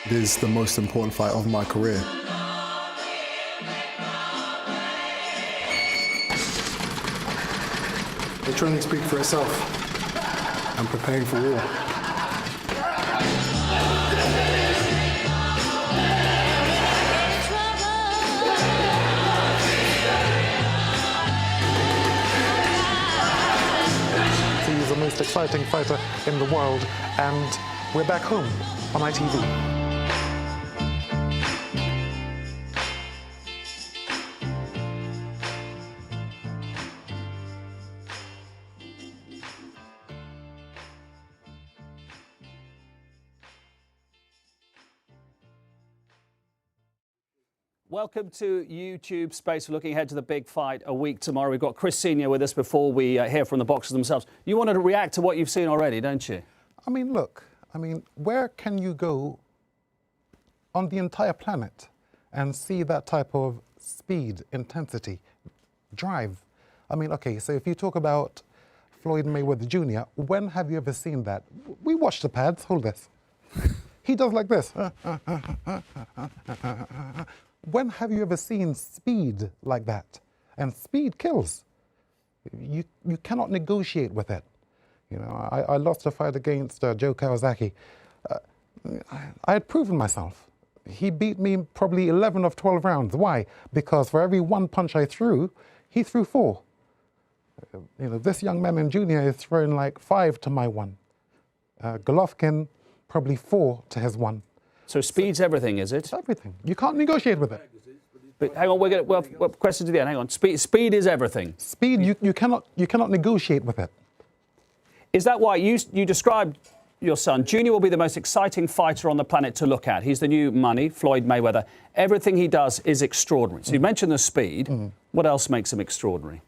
It is the most important fight of my career. The training speaks for itself. I'm preparing for war. He's the most exciting fighter in the world, and we're back home on ITV. Welcome to YouTube Space. We're looking ahead to the big fight a week tomorrow. We've got Chris Senior with us before we hear from the boxers themselves. You wanted to react to what you've seen already, don't you? I mean, look, where can you go on the entire planet and see that type of speed, intensity, drive? I mean, okay, so if you talk about Floyd Mayweather Jr., when have you ever seen that? We watch the pads, hold this. He does like this. When have you ever seen speed like that? And speed kills. You cannot negotiate with it. You know, I lost a fight against Joe Kawasaki. I had proven myself. He beat me probably 11 of 12 rounds. Why? Because for every one punch I threw, he threw 4. You know, this young man in junior is throwing like 5 to my 1. Golovkin, probably 4 to his 1. So speed's everything, is it? It's everything. You can't negotiate with it. But hang on, we'll question to the end. Hang on. Speed is everything. Speed, you cannot negotiate with it. Is that why you described your son? Junior will be the most exciting fighter on the planet to look at. He's the new money, Floyd Mayweather. Everything he does is extraordinary. So you mentioned the speed. What else makes him extraordinary?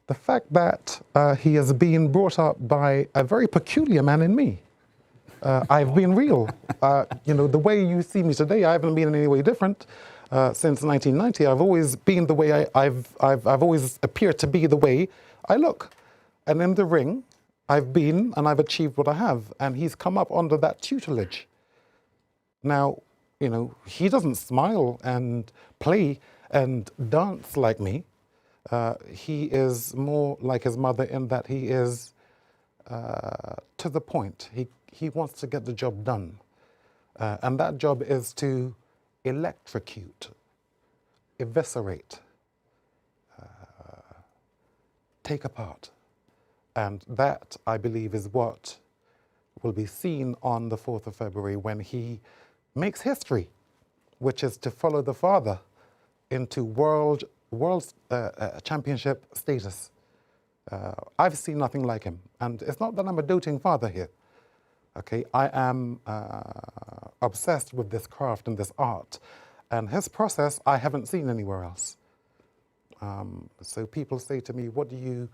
The fact that he has been brought up by a very peculiar man in me. I've been real. You know, the way you see me today, I haven't been in any way different since 1990. I've always been the way I've always appeared to be the way I look. And in the ring, I've been and I've achieved what I have. And he's come up under that tutelage. Now, you know, he doesn't smile and play and dance like me. He is more like his mother in that he is to the point. He wants to get the job done. And that job is to electrocute, eviscerate, take apart. And that, I believe, is what will be seen on the 4th of February when he makes history, which is to follow the father into world championship status. I've seen nothing like him. And it's not that I'm a doting father here. Okay, I am obsessed with this craft and this art, and his process I haven't seen anywhere else. So people say to me, "What do you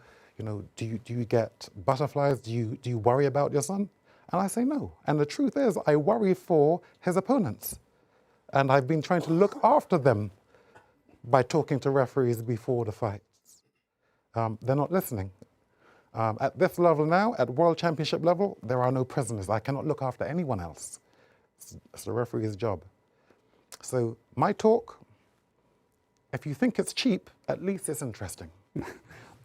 get butterflies? Do you worry about your son?" And I say no. And the truth is, I worry for his opponents, and I've been trying to look after them by talking to referees before the fights. They're not listening. At this level now, at World Championship level, there are no prisoners. I cannot look after anyone else. It's the referee's job. So my talk, if you think it's cheap, at least it's interesting.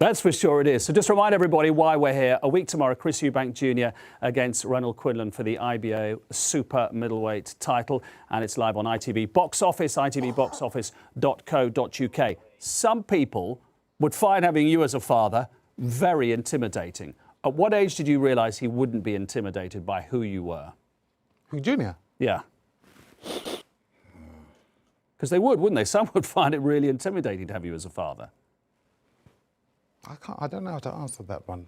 That's for sure it is. So just remind everybody why we're here. A week tomorrow, Chris Eubank Jr. against Ronald Quinlan for the IBO Super Middleweight title. And it's live on ITV Box Office, itvboxoffice.co.uk. Some people would find having you as a father very intimidating. At what age did you realise he wouldn't be intimidated by who you were? Who, Junior? Yeah. Because they would, wouldn't they? Some would find it really intimidating to have you as a father. I don't know how to answer that one.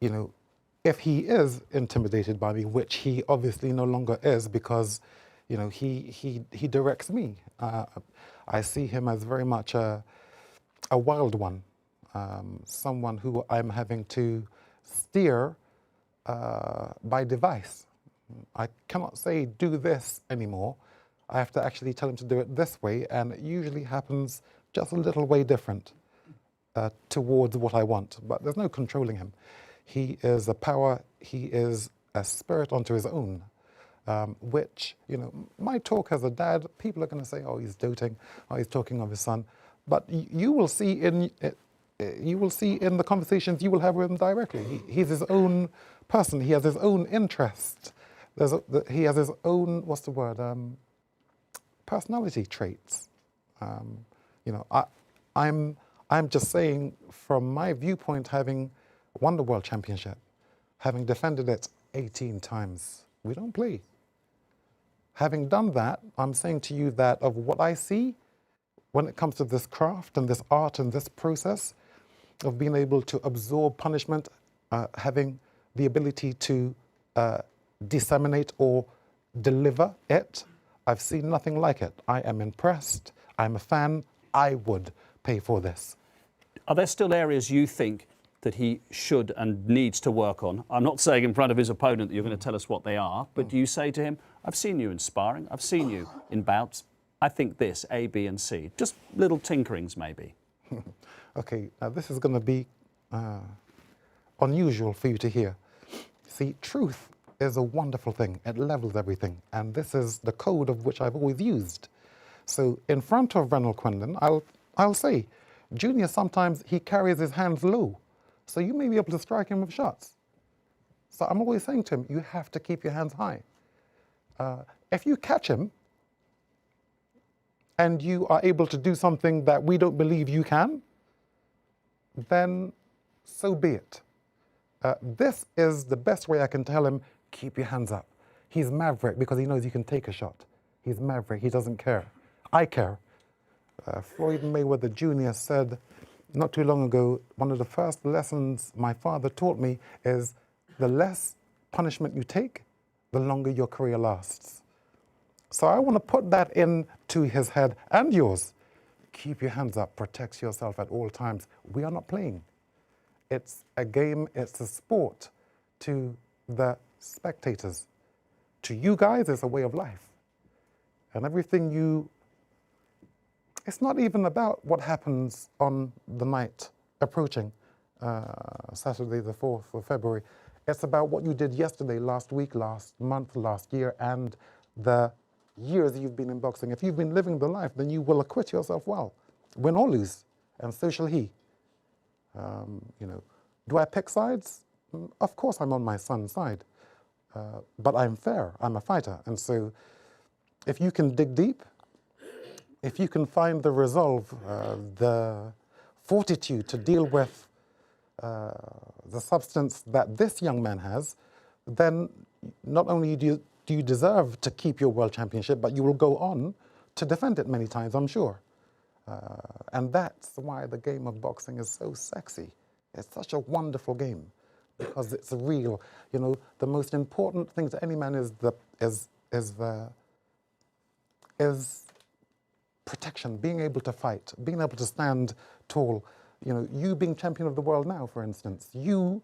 You know, if he is intimidated by me, which he obviously no longer is because, you know, he directs me. I see him as very much a wild one. Someone who I'm having to steer by device. I cannot say do this anymore. I have to actually tell him to do it this way, and it usually happens just a little way different towards what I want. But there's no controlling him. He is a power, he is a spirit unto his own. which, my talk as a dad, people are going to say, oh, he's doting, oh, he's talking of his son. But you will see in the conversations you will have with him directly. He's his own person. He has his own interest. He has his own, what's the word, personality traits. I'm just saying, from my viewpoint, having won the World Championship, having defended it 18 times, we don't play. Having done that, I'm saying to you that of what I see when it comes to this craft and this art and this process of being able to absorb punishment, having the ability to disseminate or deliver it, I've seen nothing like it. I am impressed. I'm a fan. I would pay for this. Are there still areas you think that he should and needs to work on? I'm not saying in front of his opponent that you're going to tell us what they are, but do you say to him, I've seen you in sparring, I've seen you in bouts, I think this, A, B and C. Just little tinkerings maybe. Okay, now this is going to be unusual for you to hear. See, truth is a wonderful thing. It levels everything. And this is the code of which I've always used. So in front of Ronald Quinlan, I'll say, Junior, sometimes he carries his hands low. So you may be able to strike him with shots. So I'm always saying to him, you have to keep your hands high. If you catch him and you are able to do something that we don't believe you can, then so be it. This is the best way I can tell him, keep your hands up. He's maverick because he knows he can take a shot. He's maverick, he doesn't care. I care. Floyd Mayweather Jr. said not too long ago, one of the first lessons my father taught me is the less punishment you take, the longer your career lasts. So I want to put that into his head and yours. Keep your hands up, protect yourself at all times. We are not playing. It's a game, it's a sport to the spectators. To you guys, it's a way of life. And everything it's not even about what happens on the night approaching Saturday the 4th of February. It's about what you did yesterday, last week, last month, last year, and the years you've been in boxing. If you've been living the life, then you will acquit yourself well, win or lose, and so shall he. Do I pick sides? Of course I'm on my son's side, but I'm fair, I'm a fighter. And so if you can dig deep, if you can find the resolve, the fortitude to deal with the substance that this young man has, then not only do you deserve to keep your world championship, but you will go on to defend it many times, I'm sure. And that's why the game of boxing is so sexy. It's such a wonderful game because it's real. The most important thing to any man is protection, being able to fight, being able to stand tall. You being champion of the world now, for instance, you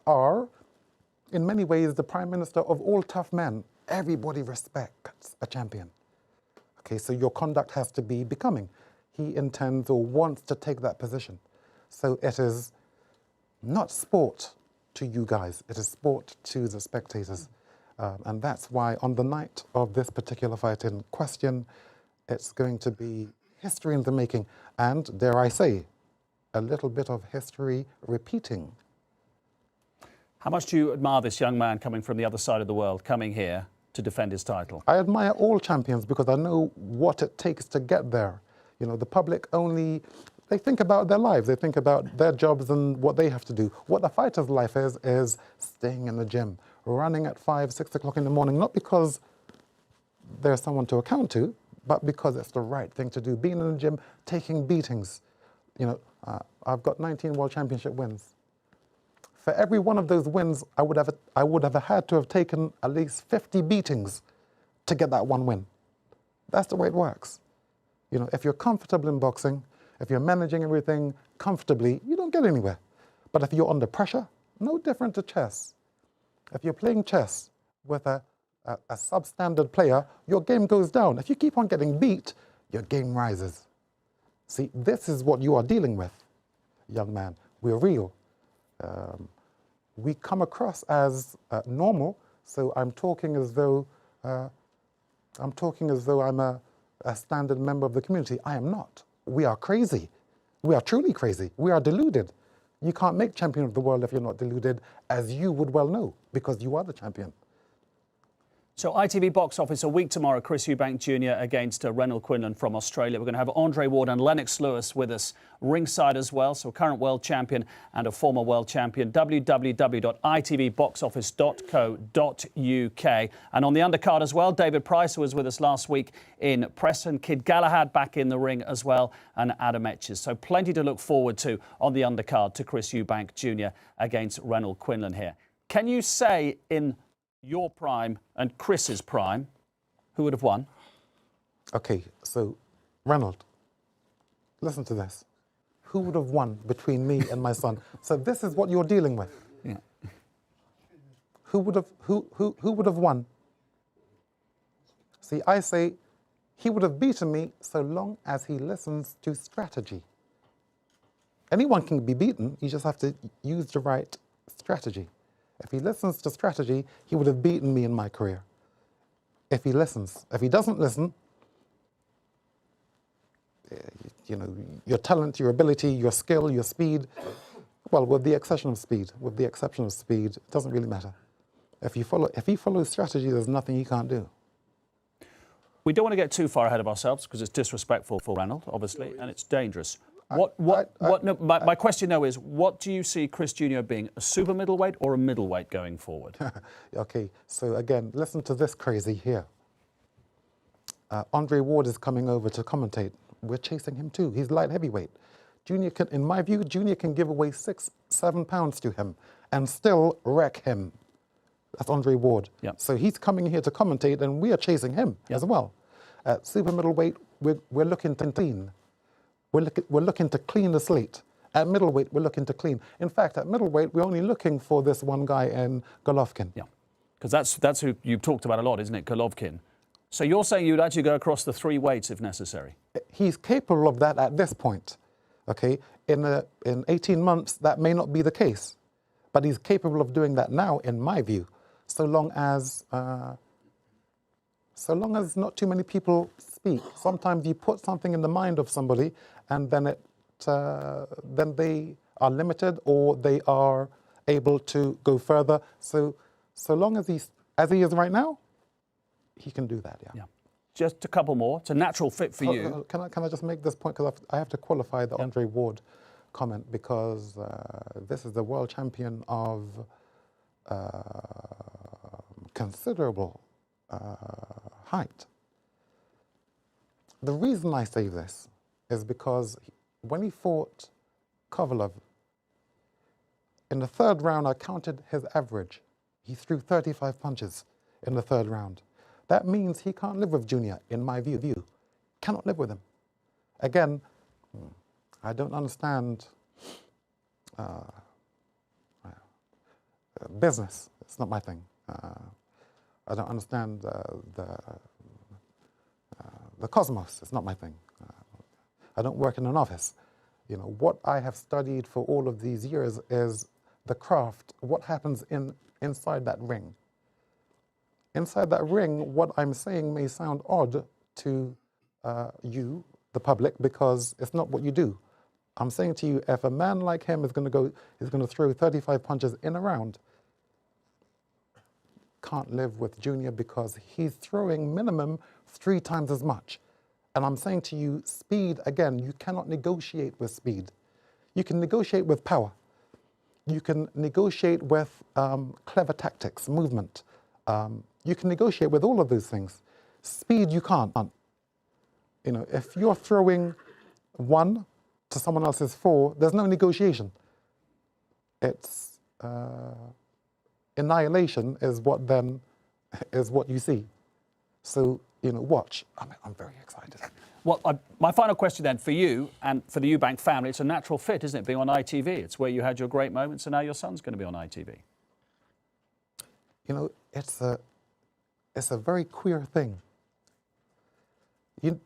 are, in many ways, the prime minister of all tough men. Everybody respects a champion. Okay, so your conduct has to be becoming. He intends or wants to take that position. So it is not sport to you guys, it is sport to the spectators. And that's why on the night of this particular fight in question, it's going to be history in the making, and dare I say, a little bit of history repeating. How much do you admire this young man coming from the other side of the world, coming here to defend his title? I admire all champions because I know what it takes to get there. The public they think about their lives, they think about their jobs and what they have to do. What a fighter's life is staying in the gym, running at 5, 6 o'clock in the morning, not because there's someone to account to, but because it's the right thing to do. Being in the gym, taking beatings. I've got 19 World Championship wins. For every one of those wins, I would have had to have taken at least 50 beatings to get that one win. That's the way it works. If you're comfortable in boxing, if you're managing everything comfortably, you don't get anywhere. But if you're under pressure, no different to chess. If you're playing chess with a substandard player, your game goes down. If you keep on getting beat, your game rises. See, this is what you are dealing with, young man. We're real. We come across as normal So I'm talking as though I'm a standard member of the community. I am not. We are crazy. We are truly crazy. We are deluded. You can't make champion of the world if you're not deluded, as you would well know, because you are the champion. So ITV box office a week tomorrow, Chris Eubank Jr. against Reynold Quinlan from Australia. We're going to have Andre Ward and Lennox Lewis with us ringside as well. So a current world champion and a former world champion. www.itvboxoffice.co.uk. And on the undercard as well, David Price, who was with us last week in Preston. Kid Galahad back in the ring as well, and Adam Etches. So plenty to look forward to on the undercard to Chris Eubank Jr. against Reynold Quinlan here. Can you say in your prime and Chris's prime, who would have won? Okay, so Reynold, listen to this. Who would have won between me and my son? So this is what you're dealing with. Yeah. Who would have won? See, I say he would have beaten me so long as he listens to strategy. Anyone can be beaten, you just have to use the right strategy. If he listens to strategy, he would have beaten me in my career. If he listens. If he doesn't listen, you know, your talent, your ability, your skill, your speed, well, with the exception of speed, it doesn't really matter. If he follows strategy, there's nothing he can't do. We don't want to get too far ahead of ourselves because it's disrespectful for Reynold, obviously, and it's dangerous. My question, though, is what do you see Chris Jr. being, a super middleweight or a middleweight going forward? Okay, so again, listen to this crazy here. Andre Ward is coming over to commentate. We're chasing him too. He's light heavyweight. Junior can, in my view, Junior can give away 6-7 pounds to him and still wreck him. That's Andre Ward. Yep. So he's coming here to commentate, and we are chasing him as well. At super middleweight, we're looking to clean. We're looking to clean the slate. At middleweight, we're looking to clean. In fact, at middleweight, we're only looking for this one guy in Golovkin. Yeah, because that's who you've talked about a lot, isn't it, Golovkin? So you're saying you'd actually go across the 3 weights if necessary? He's capable of that at this point. Okay, in 18 months, that may not be the case, but he's capable of doing that now, in my view, so long as not too many people speak. Sometimes you put something in the mind of somebody, and then then they are limited or they are able to go further. So long as he is right now, he can do that. Yeah. Just a couple more. It's a natural fit for you. Can I just make this point, because I have to qualify the Andre Ward comment, because this is the world champion of considerable height. The reason I say this is because when he fought Kovalev, in the 3rd round, I counted his average. He threw 35 punches in the 3rd round. That means he can't live with Junior, in my view. Cannot live with him. Again, I don't understand business. It's not my thing. I don't understand the cosmos. It's not my thing. I don't work in an office. You know, what I have studied for all of these years is the craft, what happens inside that ring. Inside that ring, what I'm saying may sound odd to you, the public, because it's not what you do. I'm saying to you, if a man like him is going to throw 35 punches in a round, can't live with Junior, because he's throwing minimum 3 times as much. And I'm saying to you, speed, again, you cannot negotiate with speed. You can negotiate with power. You can negotiate with clever tactics, movement. You can negotiate with all of those things. Speed, you can't. You know, if you're throwing 1 to someone else's 4, there's no negotiation. It's annihilation is what you see. So, you know, watch. I'm very excited. Well, my final question then for you and for the Eubank family, it's a natural fit, isn't it, being on ITV? It's where you had your great moments, and now your son's going to be on ITV. You know, it's a very queer thing. You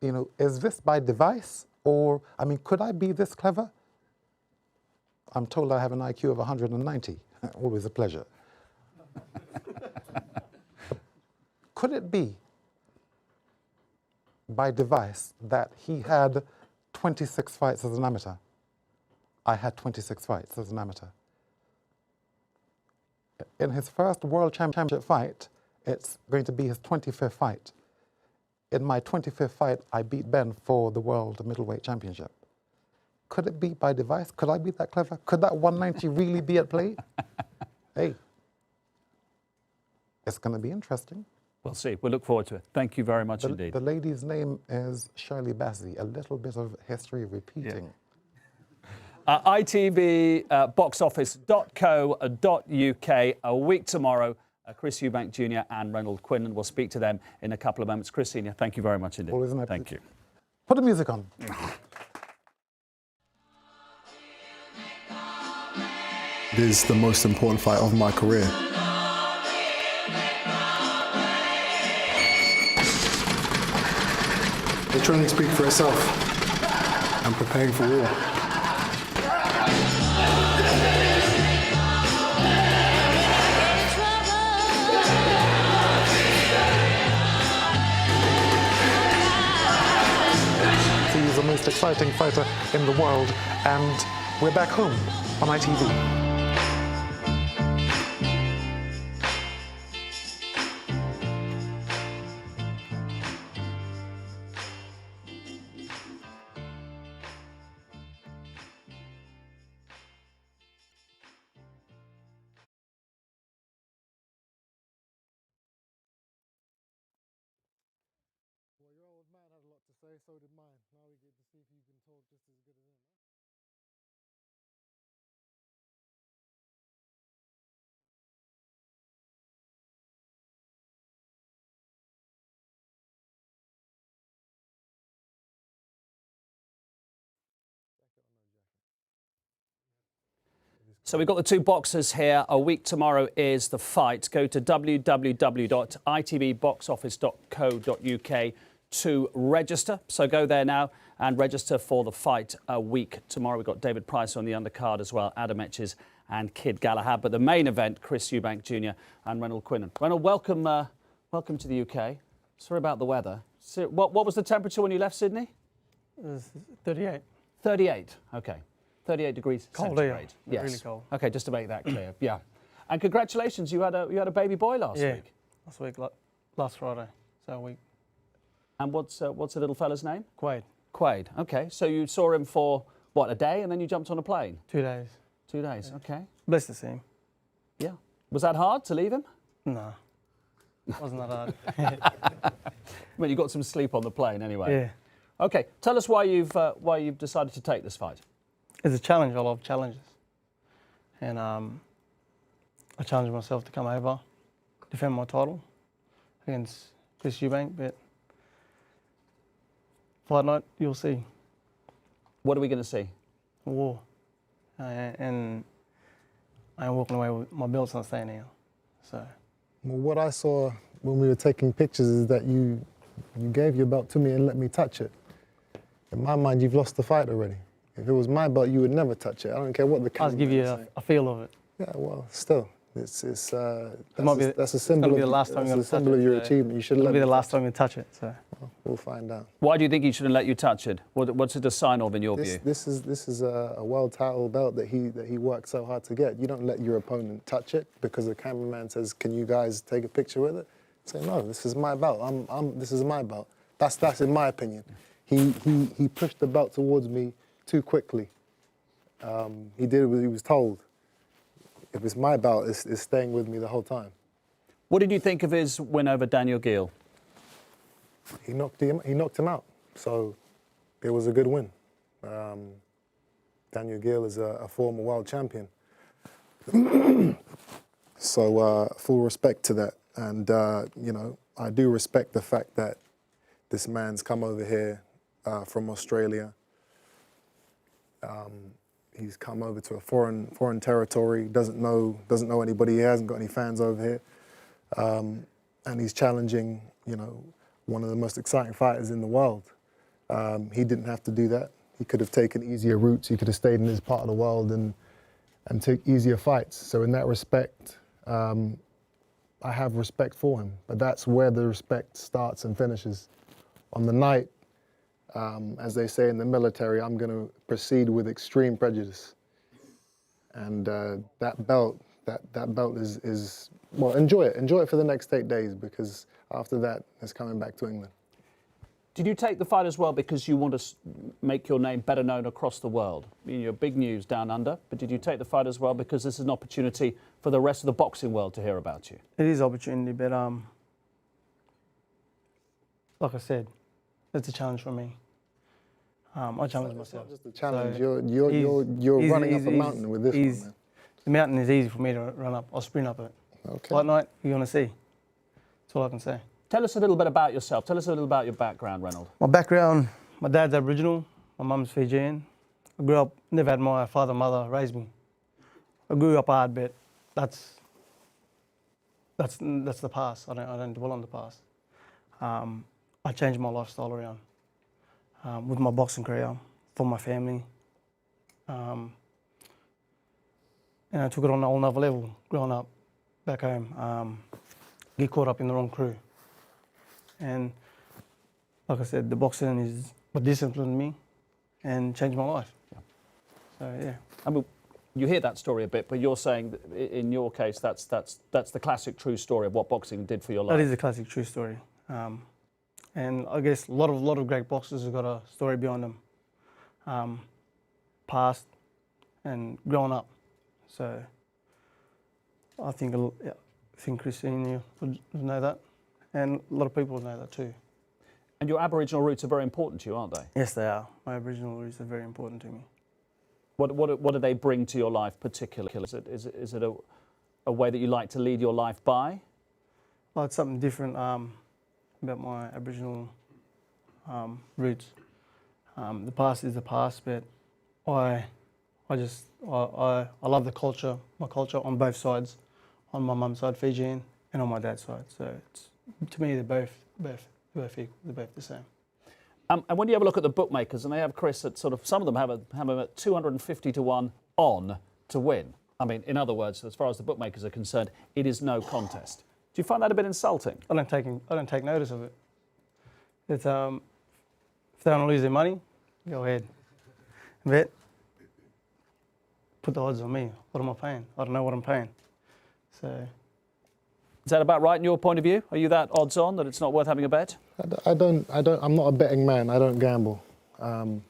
know, is this by device, or, I mean, could I be this clever? I'm told I have an IQ of 190. Always a pleasure. Could it be by device that he had 26 fights as an amateur? I had 26 fights as an amateur. In his first World Championship fight, it's going to be his 25th fight. In my 25th fight, I beat Ben for the World Middleweight Championship. Could it be by device? Could I be that clever? Could that 190 really be at play? Hey, it's going to be interesting. We'll see. We'll look forward to it. Thank you very much indeed. The lady's name is Shirley Bassey. A little bit of history repeating. ITV boxoffice.co.uk. A week tomorrow. Chris Eubank Jr. and Ronald Quinlan. We'll speak to them in a couple of moments. Chris Senior, thank you very much indeed. Always an Thank you. Put the music on. It is the most important fight of my career. The training speaks for itself. I'm preparing for war. He's the most exciting fighter in the world, and we're back home on ITV. Well, your old man had a lot to say, so did mine. Now we get to see if you can talk just as good as him. So we've got the two boxers here. A week tomorrow is the fight. Go to www.itvboxoffice.co.uk to register. So go there now and register for the fight a week tomorrow. We've got David Price on the undercard as well, Adam Etches and Kid Galahad. But the main event, Chris Eubank Jr. and Ronald Quinlan. Ronald, welcome to the UK. Sorry about the weather. So what was the temperature when you left Sydney? It was 38. 38, okay. 38 degrees Cold centigrade. here. Really cold. Okay, just to make that clear. Yeah. And congratulations, you had a baby boy last week. Last week, last Friday, so a week. And what's the little fella's name? Quaid. Quaid. Okay, so you saw him for what, a day, and then you jumped on a plane? 2 days. 2 days. Okay. Blessed to see him. Yeah. Was that hard to leave him? No, wasn't that hard. I mean, you got some sleep on the plane anyway. Yeah. Okay, tell us why you've decided to take this fight. It's a challenge. I love challenges, and I challenged myself to come over, defend my title against Chris Eubank. But fight night, you'll see. What are we going to see? A war, and I ain't walking away with my belt's not staying here. So. Well, what I saw when we were taking pictures is that you gave your belt to me and let me touch it. In my mind, you've lost the fight already. If it was my belt, you would never touch it. I don't care what the camera. I'll give you a feel of it. Yeah, well, still, that's a It's symbol gonna be the last time of, you're that's a gonna symbol touch of your it, so achievement. You should It'll let be me the last touch time you touch it. So. Well, we'll find out. Why do you think he shouldn't let you touch it? What's it a sign of in your view? This is a world title belt that he worked so hard to get. You don't let your opponent touch it because the cameraman says, "Can you guys take a picture with it?" Say, "No, this is my belt. This is my belt." That's in my opinion. He pushed the belt towards me too quickly. He did what he was told. If it's my belt, it's staying with me the whole time. What did you think of his win over Daniel Gill? He knocked him out, so it was a good win. Daniel Gill is a former world champion. So full respect to that. And, you know, I do respect the fact that this man's come over here from Australia. He's come over to a foreign territory, doesn't know anybody, he hasn't got any fans over here. And he's challenging, you know, one of the most exciting fighters in the world. He didn't have to do that. He could have taken easier routes. He could have stayed in his part of the world and take easier fights. So in that respect, I have respect for him, but that's where the respect starts and finishes. On the night, as they say in the military, I'm going to proceed with extreme prejudice. And that belt is, well, enjoy it for the next 8 days, because after that, it's coming back to England. Did you take the fight as well because you want to make your name better known across the world? I mean, you're big news down under, but did you take the fight as well because this is an opportunity for the rest of the boxing world to hear about you? It is opportunity, but like I said, it's a challenge for me. I challenge myself. It's not just a challenge. So you're running up a mountain with this one, man. The mountain is easy for me to run up. I'll sprint up it. Okay. Fight night, you're going to see. That's all I can say. Tell us a little bit about yourself. Tell us a little about your background, Reynold. My background, my dad's Aboriginal, my mum's Fijian. I grew up, never had my father and mother raise me. I grew up hard, but that's the past. I don't dwell on the past. I changed my lifestyle around with my boxing career, for my family. And I took it on a whole nother level, growing up back home. Get caught up in the wrong crew. And like I said, the boxing is what disciplined me and changed my life. Yeah. So yeah. I mean, you hear that story a bit, but you're saying that in your case, that's the classic true story of what boxing did for your life. That is a classic true story. And I guess a lot of great boxers have got a story behind them, past and growing up. So I think Chris Senior would know that, and a lot of people would know that too. And your Aboriginal roots are very important to you, aren't they? Yes, they are. My Aboriginal roots are very important to me. What do they bring to your life particularly? Is it a way that you like to lead your life by? Well, it's something different about my Aboriginal roots. The past is the past, but I love the culture, my culture on both sides, on my mum's side Fijian and on my dad's side. So it's, to me, they're both equal. They're both the same. And when you have a look at the bookmakers, and they have Chris at sort of, some of them have him at 250 to 1 on to win. I mean, in other words, as far as the bookmakers are concerned, it is no contest. Do you find that a bit insulting? I don't take notice of it. It's if they want to lose their money, go ahead. But put the odds on me. What am I paying? I don't know what I'm paying. So. Is that about right in your point of view? Are you that odds on that it's not worth having a bet? I'm not a betting man. I don't gamble. You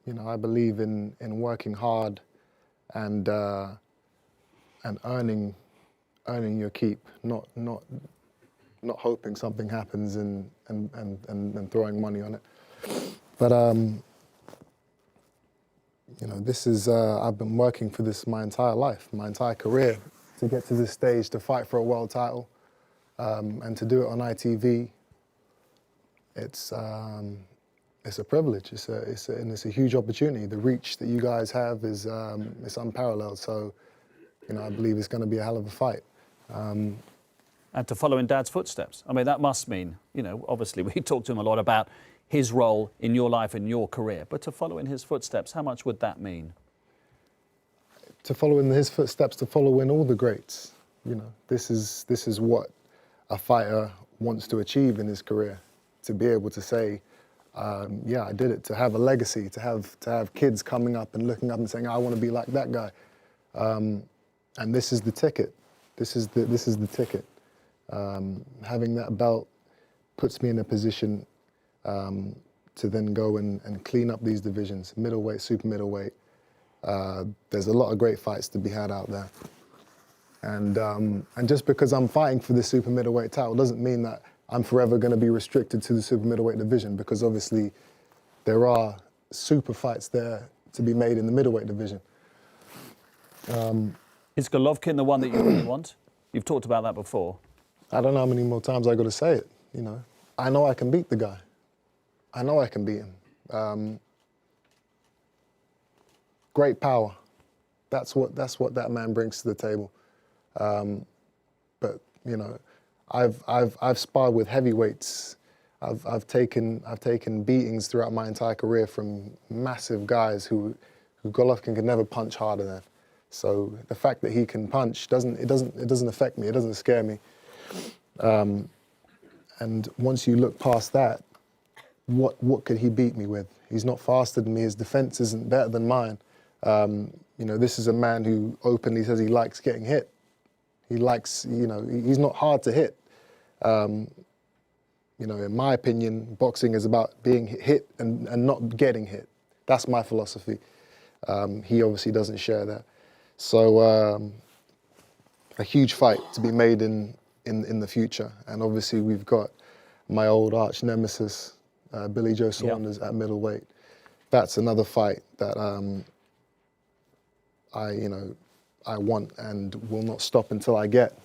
know, I believe in working hard and earning your keep, not hoping something happens and throwing money on it. But you know, this is I've been working for this my entire life, my entire career, to get to this stage, to fight for a world title, and to do it on ITV. It's a privilege. It's a huge opportunity. The reach that you guys have is it's unparalleled. So, you know, I believe it's going to be a hell of a fight. And to follow in Dad's footsteps. I mean, that must mean, you know, obviously we talked to him a lot about his role in your life and your career, but to follow in his footsteps, how much would that mean? To follow in his footsteps, to follow in all the greats. You know, this is what a fighter wants to achieve in his career. To be able to say, yeah, I did it. To have a legacy, to have kids coming up and looking up and saying, I want to be like that guy. And this is the ticket. This is the ticket. Having that belt puts me in a position to then go and clean up these divisions, middleweight, super middleweight. There's a lot of great fights to be had out there. And just because I'm fighting for the super middleweight title doesn't mean that I'm forever going to be restricted to the super middleweight division, because obviously there are super fights there to be made in the middleweight division. Is Golovkin the one that you really want? You've talked about that before. I don't know how many more times I got to say it, you know. I know I can beat the guy. I know I can beat him. Great power. That's what that man brings to the table. But you know, I've sparred with heavyweights. I've taken beatings throughout my entire career from massive guys who Golovkin could never punch harder than. So the fact that he can punch doesn't affect me. It doesn't scare me. And once you look past that, what could he beat me with? He's not faster than me. His defense isn't better than mine. You know, this is a man who openly says he likes getting hit. He likes, you know, he's not hard to hit. You know, in my opinion, boxing is about being hit and not getting hit. That's my philosophy. He obviously doesn't share that. So a huge fight to be made in the future. And obviously we've got my old arch nemesis, Billy Joe Saunders at middleweight. That's another fight that I want and will not stop until I get.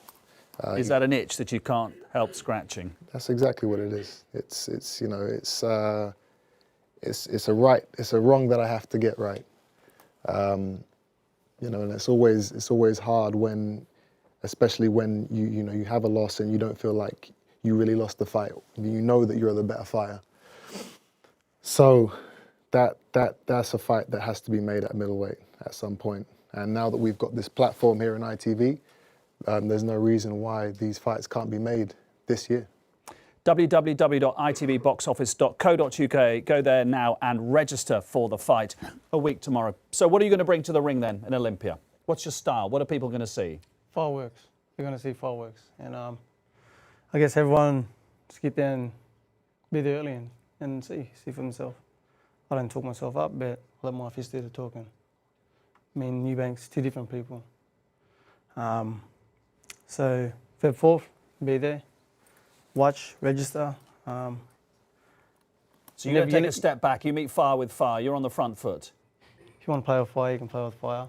Is that an itch that you can't help scratching? That's exactly what it is. It's a right, it's a wrong that I have to get right. You know, and it's always hard when, especially when you have a loss and you don't feel like you really lost the fight. You know that you're the better fighter. So that's a fight that has to be made at middleweight at some point. And now that we've got this platform here in ITV, there's no reason why these fights can't be made this year. www.itvboxoffice.co.uk. Go there now and register for the fight a week tomorrow. So what are you going to bring to the ring then in Olympia? What's your style? What are people going to see? Fireworks. They're going to see fireworks. And I guess everyone just get there and be there early and see for themselves. I don't talk myself up, but I let my fist do the talking. Me and Eubank's two different people. So Feb 4th, be there, watch, register. So you're going to take a step back, you meet fire with fire, you're on the front foot. If you want to play with fire, you can play with fire.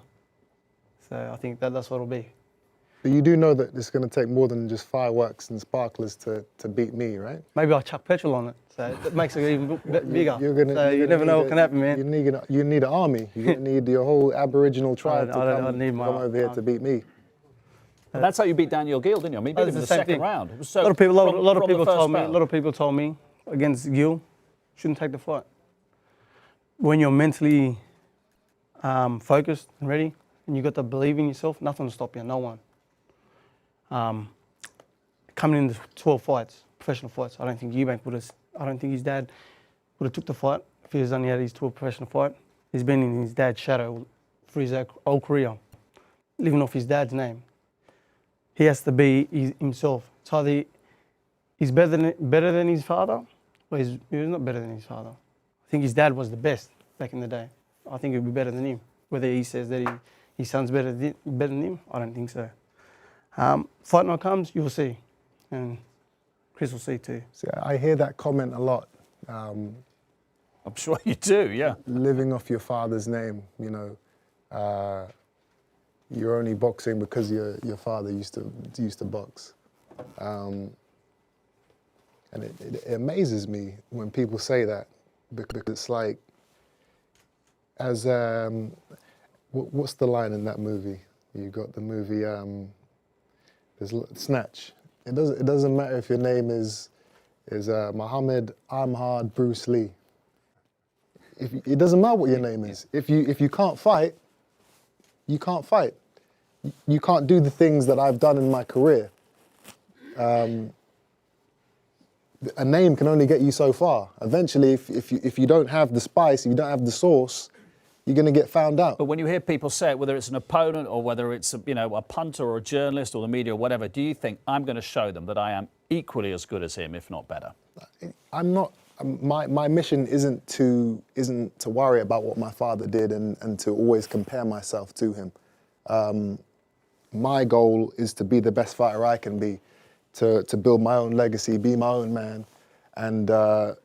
So I think that's what it'll be. But you do know that it's going to take more than just fireworks and sparklers to beat me, right? Maybe I'll chuck petrol on it, so it makes it even bigger. You never know what can happen, man. You need an army. You're going to need your whole Aboriginal tribe to come over here to beat me. And that's how you beat Daniel Gill, didn't you? I mean, you beat him in the second round. So a lot of people told me against Gill, shouldn't take the fight. When you're mentally focused and ready, and you got to believe in yourself, nothing will stop you. No one. Coming into 12 fights, professional fights, I don't think Eubank would have. I don't think his dad would have took the fight if he was only had his 12 professional fight. He's been in his dad's shadow for his whole career, living off his dad's name. He has to be himself. It's either he's better than his father, or he's not better than his father. I think his dad was the best back in the day. I think he'd be better than him. Whether he says that his son's better than him, I don't think so. Fight night comes, you'll see, and Chris will see too. See, I hear that comment a lot. I'm sure you do, yeah. Living off your father's name, you know. You're only boxing because your father used to box, and it amazes me when people say that, because it's like, as what's the line in that movie? You got the movie there's Snatch. It doesn't matter if your name is Muhammad Ahmad Bruce Lee. It doesn't matter what your name is. If you can't fight, you can't fight. You can't do the things that I've done in my career. A name can only get you so far. Eventually, if you don't have the spice, if you don't have the sauce, you're going to get found out. But when you hear people say it, whether it's an opponent or whether it's a punter or a journalist or the media or whatever, do you think I'm going to show them that I am equally as good as him, if not better? I'm not. My mission isn't to worry about what my father did and to always compare myself to him. My goal is to be the best fighter I can be, to build my own legacy, be my own man, and to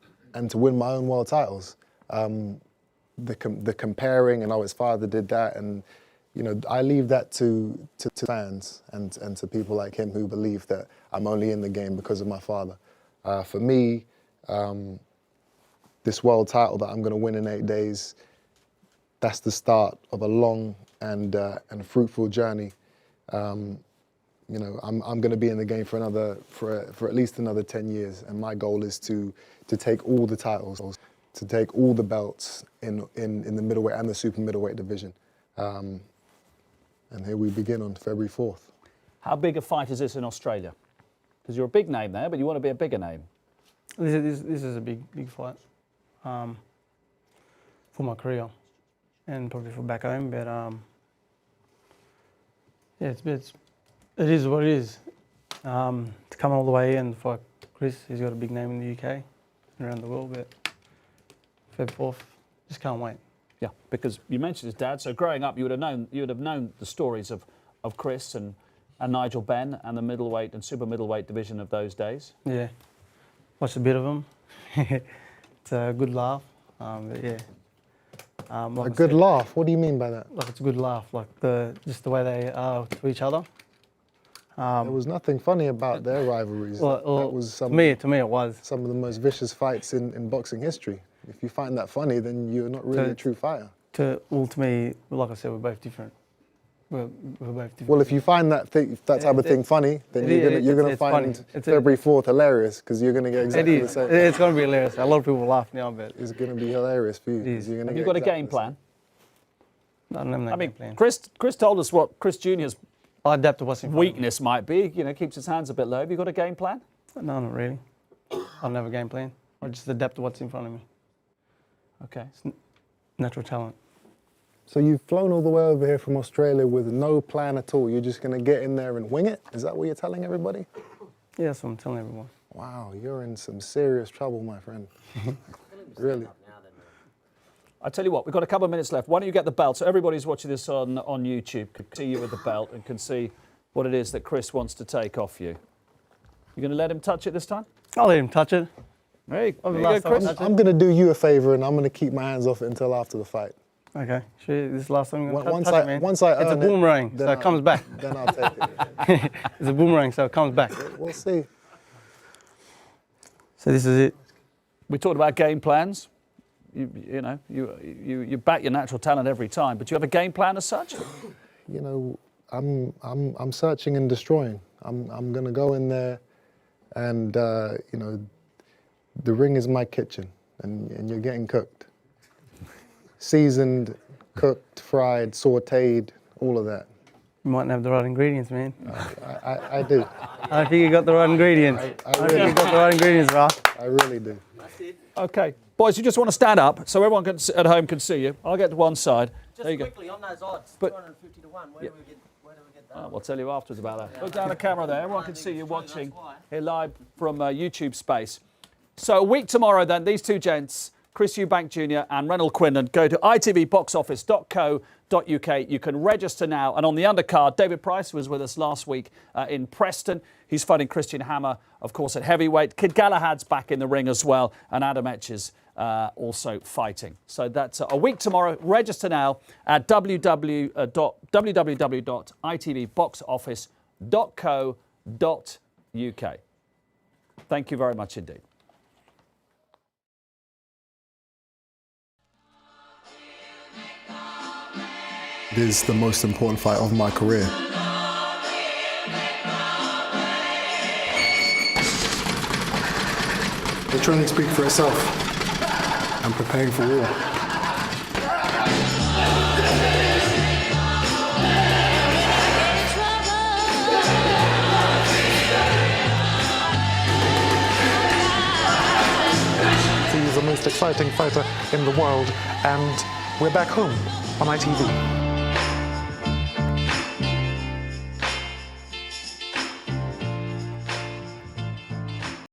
win my own world titles. The comparing and his father did that, and I leave that to fans and to people like him who believe that I'm only in the game because of my father. For me, this world title that I'm going to win in 8 days, that's the start of a long and fruitful journey. I'm going to be in the game for at least another 10 years, and my goal is to take all the titles, to take all the belts in the middleweight and the super middleweight division. And here we begin on February 4th. How big a fight is this in Australia? Because you're a big name there, but you want to be a bigger name. This is a big fight for my career and probably for back home. But yeah, it is what it is. To come all the way in for Chris, he's got a big name in the UK and around the world. But Feb 4th, just can't wait. Yeah, because you mentioned his dad. So growing up, you would have known the stories of Chris and Nigel Benn and the middleweight and super middleweight division of those days. Yeah, watched a bit of him. It's a good laugh. But yeah, like A good laugh. What do you mean by that? Like it's a good laugh. Like just the way they are to each other. There was nothing funny about their rivalries. Well, that was to me it was. some of the most vicious fights in boxing history. If you find that funny, then you're not really a true fighter. To me, like I said, we're both different. We're both different. Well, if you find that type of thing funny, then you're gonna find funny. February 4th hilarious because you're gonna get exactly the same. It's gonna be hilarious. A lot of people laugh now, but It's gonna be hilarious for you. It is. You're gonna Have get you got a exactly game the same. plan? I don't have no I mean, game plan. Chris told us what Chris Jr.'s I adapt to what's in front of me. weakness might be. You know, keeps his hands a bit low. Have you got a game plan? No, not really. I don't have a game plan. I just adapt to what's in front of me. Okay. Natural talent. So you've flown all the way over here from Australia with no plan at all. You're just gonna get in there and wing it? Is that what you're telling everybody? Yeah, that's what I'm telling everyone. Wow, you're in some serious trouble, my friend. Really. I tell you what, we've got a couple of minutes left. Why don't you get the belt? So everybody's watching this on YouTube can see you with the belt and can see what it is that Chris wants to take off you. You going to let him touch it this time? I'll let him touch it. There you last go, time Chris. I'm gonna do you a favor and I'm gonna keep my hands off it until after the fight. Okay. Sure, this is the last time I'm Once going to touch I- it, man. once I it's a earn it, boomerang, then so it comes back. Then I'll take it. It's a boomerang, so it comes back. We'll see. So this is it. We talked about game plans. You back your natural talent every time, but do you have a game plan as such? You know, I'm searching and destroying. I'm gonna go in there, and you know, the ring is my kitchen, and you're getting cooked, seasoned, cooked, fried, sautéed, all of that. You mightn't have the right ingredients, man. I do. I don't think you got the right ingredients. I don't think you got the right ingredients, bro. I really do. Okay. Boys, you just want to stand up so everyone at home can see you. I'll get to one side. Just There you go. quickly on those odds, But- 250 to 1. Where do we get that? We'll tell you afterwards about that. Look down the camera there. Everyone can see you watching here live from YouTube space. So a week tomorrow then, these two gents, Chris Eubank Jr. and Reynold Quinlan, go to itvboxoffice.co.uk. You can register now. And on the undercard, David Price was with us last week in Preston. He's fighting Christian Hammer, of course, at heavyweight. Kid Galahad's back in the ring as well. And Adam Etches also fighting. So that's a week tomorrow. Register now at www.itvboxoffice.co.uk. Thank you very much indeed. It is the most important fight of my career. The training speaks for itself. I'm preparing for war. He's the most exciting fighter in the world, and we're back home on ITV.